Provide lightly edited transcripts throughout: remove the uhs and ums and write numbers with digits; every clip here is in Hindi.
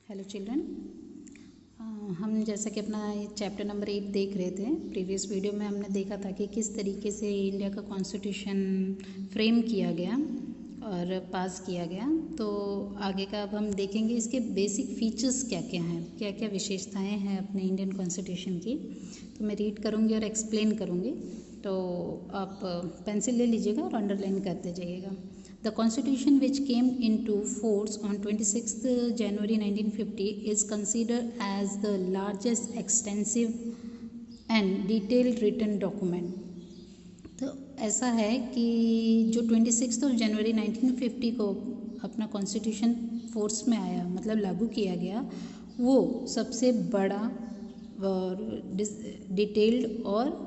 हेलो चिल्ड्रन, हम जैसा कि अपना चैप्टर नंबर 8 देख रहे थे। प्रीवियस वीडियो में हमने देखा था कि किस तरीके से इंडिया का कॉन्स्टिट्यूशन फ्रेम किया गया और पास किया गया। तो आगे का अब हम देखेंगे इसके बेसिक फीचर्स क्या क्या हैं, क्या क्या विशेषताएं हैं अपने इंडियन कॉन्स्टिट्यूशन की। तो मैं रीड करूँगी और एक्सप्लेन करूँगी, तो आप पेंसिल ले लीजिएगा और अंडरलाइन करते जाइएगा। The Constitution, which came into force on 26th January 1950, is considered as the largest extensive and detailed written document. तो ऐसा है कि जो 26 जनवरी 1950 को अपना कॉन्स्टिट्यूशन फोर्स में आया, मतलब लागू किया गया, वो सबसे बड़ा और डिटेल्ड और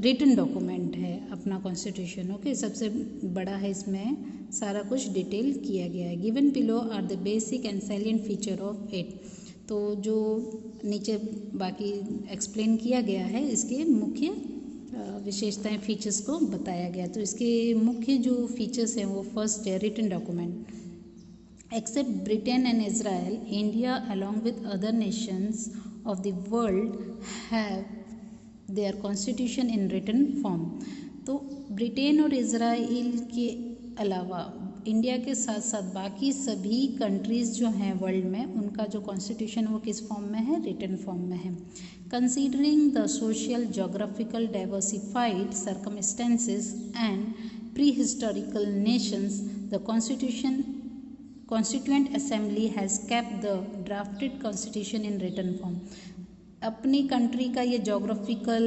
रिटन डॉक्यूमेंट है अपना कॉन्स्टिट्यूशन। ओके, सबसे बड़ा है, इसमें सारा कुछ डिटेल किया गया है। Given below are the basic and salient feature of it. तो जो नीचे बाकी एक्सप्लेन किया गया है, इसके मुख्य विशेषताएं, फीचर्स को बताया गया। तो इसके मुख्य जो फीचर्स हैं वो फर्स्ट है written document. Except Britain and Israel, India along with other nations of the world have their constitution in written form. तो ब्रिटेन और इजराइल के अलावा इंडिया के साथ साथ बाकी सभी कंट्रीज़ जो हैं वर्ल्ड में, उनका जो कॉन्स्टिट्यूशन वो किस फॉर्म में है? रिटन फॉर्म में है। Considering the social geographical diversified circumstances and pre historical nations, the constituent assembly has kept the drafted constitution in written form. अपनी कंट्री का ये जोग्राफिकल,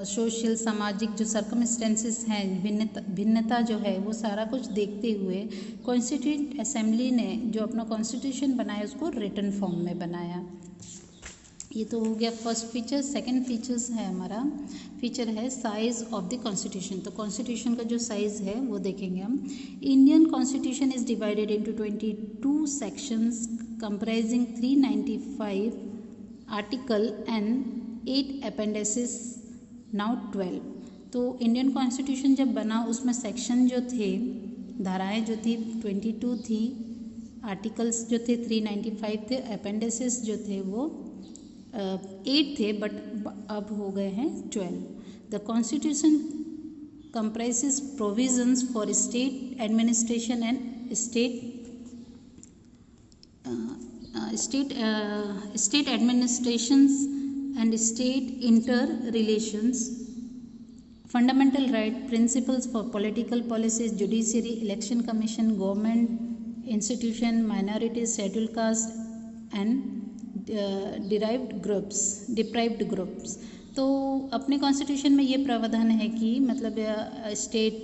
सोशल, सामाजिक जो सर्कमस्टेंसेस हैं, भिन्नता जो है, वो सारा कुछ देखते हुए कॉन्स्टिट्यूएंट असेंबली ने जो अपना कॉन्स्टिट्यूशन बनाया उसको रिटन फॉर्म में बनाया। ये तो हो गया फर्स्ट फीचर। सेकंड फीचर्स है हमारा, फीचर है साइज ऑफ द कॉन्स्टिट्यूशन। तो कॉन्स्टिट्यूशन का जो साइज है वो देखेंगे हम। Indian constitution is divided into 22 sections comprising 395 article and 8 appendices, now 12। तो इंडियन कॉन्स्टिट्यूशन जब बना उसमें सेक्शन जो थे, धाराएं जो थी 22 थी, आर्टिकल्स जो थे 395 थे, अपेंडिसेस जो थे वो 8 थे, बट अब हो गए हैं 12। The constitution comprises provisions for state administration and state administrations and state interrelations, fundamental right, principles for political policies, judiciary, election commission, government institution, minorities, scheduled caste and deprived groups। तो अपने कॉन्स्टिट्यूशन में ये प्रावधान है कि मतलब स्टेट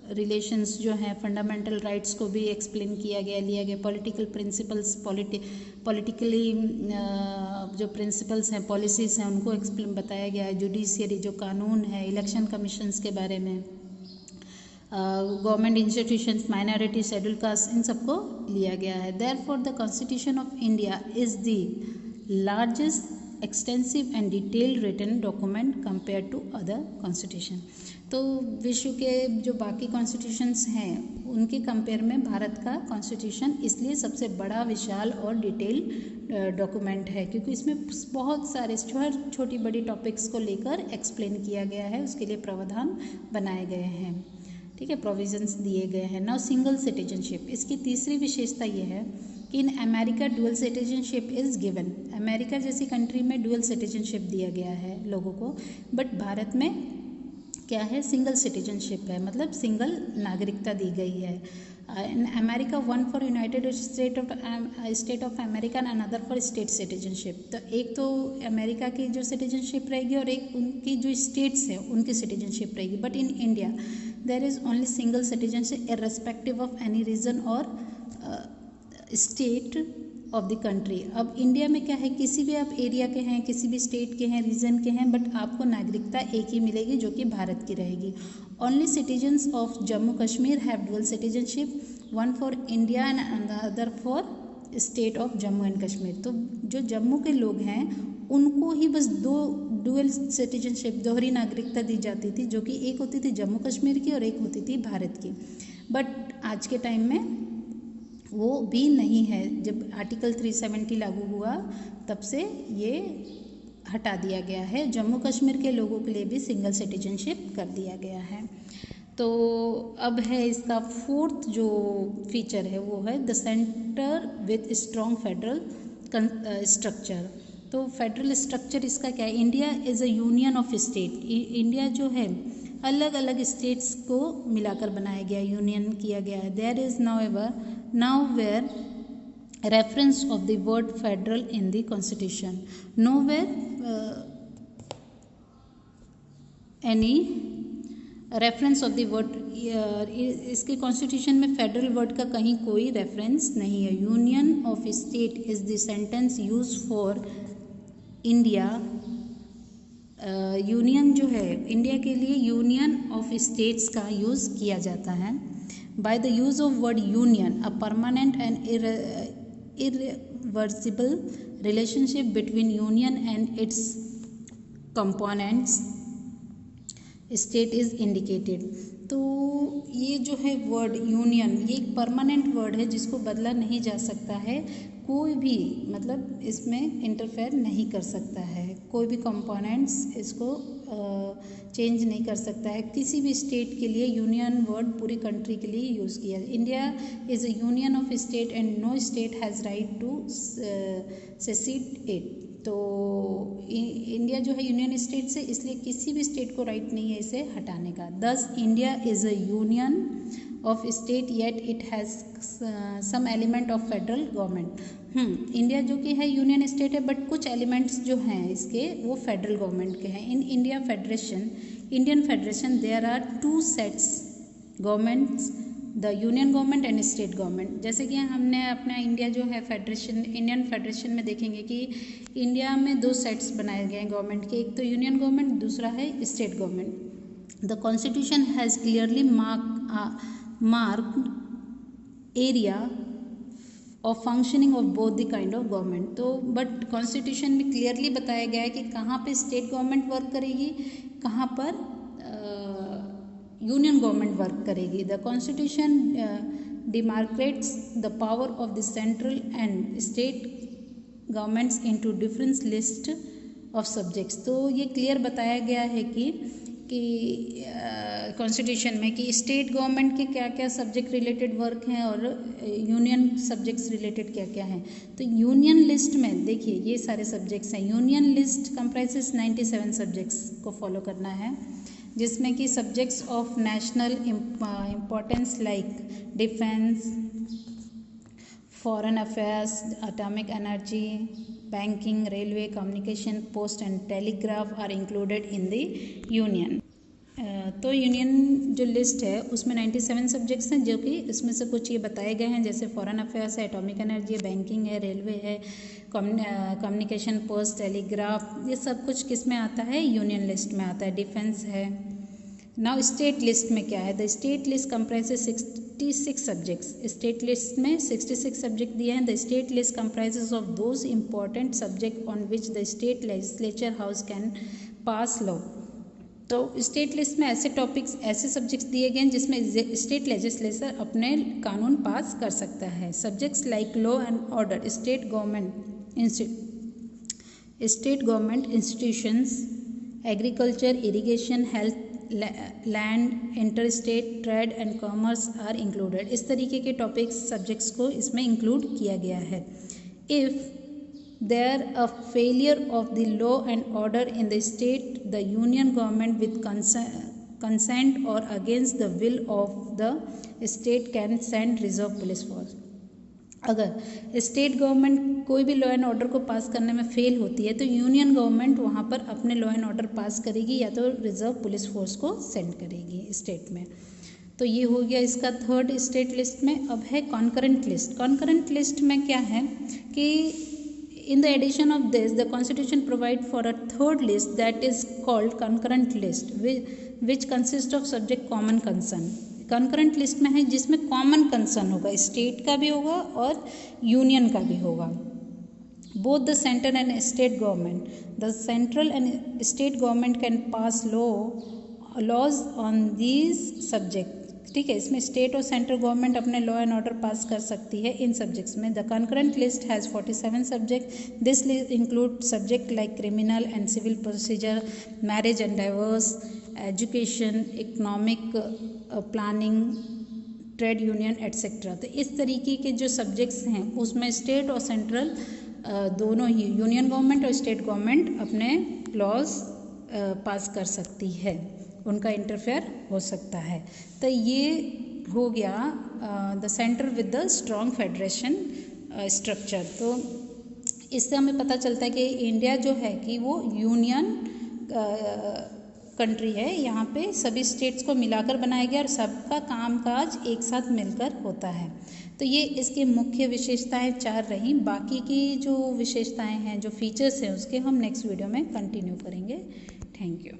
रिलेशंस जो हैं, फंडामेंटल राइट्स को भी एक्सप्लेन किया गया, लिया गया, पॉलिटिकल प्रिंसिपल्स, पॉलिटिकली जो प्रिंसिपल्स हैं, पॉलिसीज़ हैं, उनको एक्सप्लेन बताया गया है, जुडिशियरी जो कानून है, इलेक्शन कमीशंस के बारे में, government institutions, minority, schedule caste, इन सबको लिया गया है। Therefore the constitution of India is the largest extensive and detailed written document compare to other constitution. तो विश्व के जो बाकी कॉन्स्टिट्यूशंस हैं उनके कंपेयर में भारत का कॉन्स्टिट्यूशन इसलिए सबसे बड़ा, विशाल और डिटेल डॉक्यूमेंट है, क्योंकि इसमें बहुत सारे छोटी बड़ी टॉपिक्स को लेकर एक्सप्लेन किया गया है, उसके लिए प्रावधान बनाए गए हैं। ठीक है, प्रोविजंस दिए गए हैं। नाउ सिंगल सिटीजनशिप, इसकी तीसरी विशेषता ये है कि in America dual citizenship is given. America जैसी कंट्री में डुअल सिटीजनशिप दिया गया है लोगों को, बट भारत में क्या है? सिंगल सिटीजनशिप है, मतलब सिंगल नागरिकता दी गई है। In America, one for United state of America and another for state citizenship. तो एक तो अमेरिका की जो सिटीजनशिप रहेगी और एक उनकी जो स्टेट्स हैं उनकी सिटीजनशिप रहेगी। But in India there is only single citizenship irrespective of any region और स्टेट ऑफ द कंट्री। अब इंडिया में क्या है, किसी भी आप एरिया के हैं, किसी भी स्टेट के हैं, रीजन के हैं, बट आपको नागरिकता एक ही मिलेगी जो कि भारत की रहेगी। Only citizens of Jammu Kashmir have dual citizenship, one for India and another for state of Jammu and Kashmir. तो जो जम्मू के लोग हैं उनको ही बस दो डुअल सिटीजनशिप, दोहरी नागरिकता दी जाती थी, जो कि एक होती थी जम्मू कश्मीर की और एक होती थी भारत की। बट आज के टाइम में वो भी नहीं है। जब आर्टिकल 370 लागू हुआ तब से ये हटा दिया गया है। जम्मू कश्मीर के लोगों के लिए भी सिंगल सिटीजनशिप कर दिया गया है। तो अब है इसका फोर्थ जो फीचर है वो है the centre with strong federal structure. तो फेडरल स्ट्रक्चर इसका क्या है? India is a union of state. India जो है अलग अलग स्टेट्स को मिलाकर बनाया गया, यूनियन किया गया है। There is now where reference of the word federal in the constitution, nowhere any reference of the word. इसके कॉन्स्टिट्यूशन में फेडरल वर्ड का कहीं कोई रेफरेंस नहीं है। Union of state is the sentence use for India. Union जो है इंडिया के लिए यूनियन ऑफ स्टेट्स का यूज़ किया जाता है। By the use of word union a permanent and irreversible relationship between union and its components state is indicated। तो ये जो है वर्ड यूनियन, ये एक परमानेंट वर्ड है जिसको बदला नहीं जा सकता है। कोई भी मतलब इसमें इंटरफेयर नहीं कर सकता है, कोई भी कंपोनेंट्स इसको चेंज नहीं कर सकता है। किसी भी स्टेट के लिए यूनियन वर्ड पूरी कंट्री के लिए यूज़ किया। India is a union of state and no state has right to secede it. तो इंडिया जो है यूनियन स्टेट से, इसलिए किसी भी स्टेट को राइट नहीं है इसे हटाने का। This India is a union of state yet it has some element of federal government. India जो कि है यूनियन स्टेट है बट कुछ एलिमेंट्स जो हैं इसके वो फेडरल गवर्नमेंट के हैं। In Indian federation there are two sets governments, the union government and state government. जैसे कि हमने अपना इंडिया जो है फेडरेशन, इंडियन फेडरेशन में देखेंगे कि इंडिया में दो सेट्स बनाए गए हैं गवर्नमेंट के, एक तो यूनियन गवर्नमेंट, दूसरा है state government. The constitution has clearly marked area of functioning of both the kind of government. तो बट कॉन्स्टिट्यूशन में क्लियरली बताया गया है कि कहाँ पे स्टेट गवर्नमेंट वर्क करेगी, कहाँ पर यूनियन गवर्नमेंट वर्क करेगी। The constitution demarcates the power of the central and state governments into different list of subjects. तो ये क्लियर बताया गया है कि कॉन्स्टिट्यूशन में कि स्टेट गवर्नमेंट के क्या क्या सब्जेक्ट रिलेटेड वर्क हैं और यूनियन सब्जेक्ट्स रिलेटेड क्या क्या हैं। तो यूनियन लिस्ट में देखिए ये सारे सब्जेक्ट्स हैं। यूनियन लिस्ट कंप्राइजेस 97 सब्जेक्ट्स को फॉलो करना है, जिसमें कि subjects of national importance like defence, foreign affairs, atomic energy, banking, railway, communication, post and telegraph are included in the union. तो यूनियन जो लिस्ट है उसमें 97 सब्जेक्ट्स हैं, जो कि इसमें से कुछ ये बताए गए हैं, जैसे फॉरेन अफेयर्स है, एटॉमिक एनर्जी है, बैंकिंग है, रेलवे है, कम्युनिकेशन, पोस्ट, टेलीग्राफ, ये सब कुछ किस में आता है? यूनियन लिस्ट में आता है। डिफेंस है। नाउ स्टेट लिस्ट में क्या है? The state list comprises 66 subjects. State list में 66 सब्जेक्ट दिए हैं। The state list comprises of those important subject on which the state legislature house can pass law. तो स्टेट लिस्ट में ऐसे टॉपिक्स, ऐसे सब्जेक्ट्स दिए गए हैं जिसमें स्टेट लेजिस्लेचर अपने कानून पास कर सकता है। Subjects like law and order, state government institutions, agriculture, irrigation, health, land, interstate trade and commerce are included. इस तरीके के टॉपिक्स, सब्जेक्ट्स को इसमें इंक्लूड किया गया है। If there a failure of the law and order in the state, the union government with consent और against the will of the state can send reserve police force. अगर स्टेट गवर्नमेंट कोई भी लॉ एंड ऑर्डर को पास करने में फेल होती है तो यूनियन गवर्नमेंट वहाँ पर अपने लॉ एंड ऑर्डर पास करेगी या तो रिजर्व पुलिस फोर्स को सेंड करेगी स्टेट में। तो ये हो गया इसका थर्ड स्टेट लिस्ट में। अब है कॉन्करेंट लिस्ट। कॉन्करेंट लिस्ट में क्या है कि in the addition of this the constitution provide for a third list that is called concurrent list which consists of subject common concern। Concurrent list में है जिसमें कॉमन कंसर्न होगा, स्टेट का भी होगा और यूनियन का भी होगा। Both the central and state government, the central and state government can pass laws on these subject. ठीक है। इसमें स्टेट और सेंट्रल गवर्नमेंट अपने लॉ एंड ऑर्डर पास कर सकती है इन सब्जेक्ट्स में। The concurrent list has 47 subject. This list include subject like criminal and civil procedure, marriage and divorce, education, economic planning, trade union etcetera. तो इस तरीके के जो सब्जेक्ट्स हैं उसमें स्टेट और सेंट्रल दोनों ही, यूनियन गवर्नमेंट और स्टेट गवर्नमेंट अपने लॉज पास कर सकती है, उनका इंटरफेयर हो सकता है। तो ये हो गया the centre with the strong federation structure. तो इससे हमें पता चलता है कि इंडिया जो है कि वो यूनियन कंट्री है। यहाँ पे सभी स्टेट्स को मिलाकर बनाया गया और सबका कामकाज एक साथ मिलकर होता है। तो ये इसकी मुख्य विशेषताएं 4 रहीं। बाकी की जो विशेषताएं हैं, जो फीचर्स हैं, उसके हम नेक्स्ट वीडियो में कंटिन्यू करेंगे। Thank you.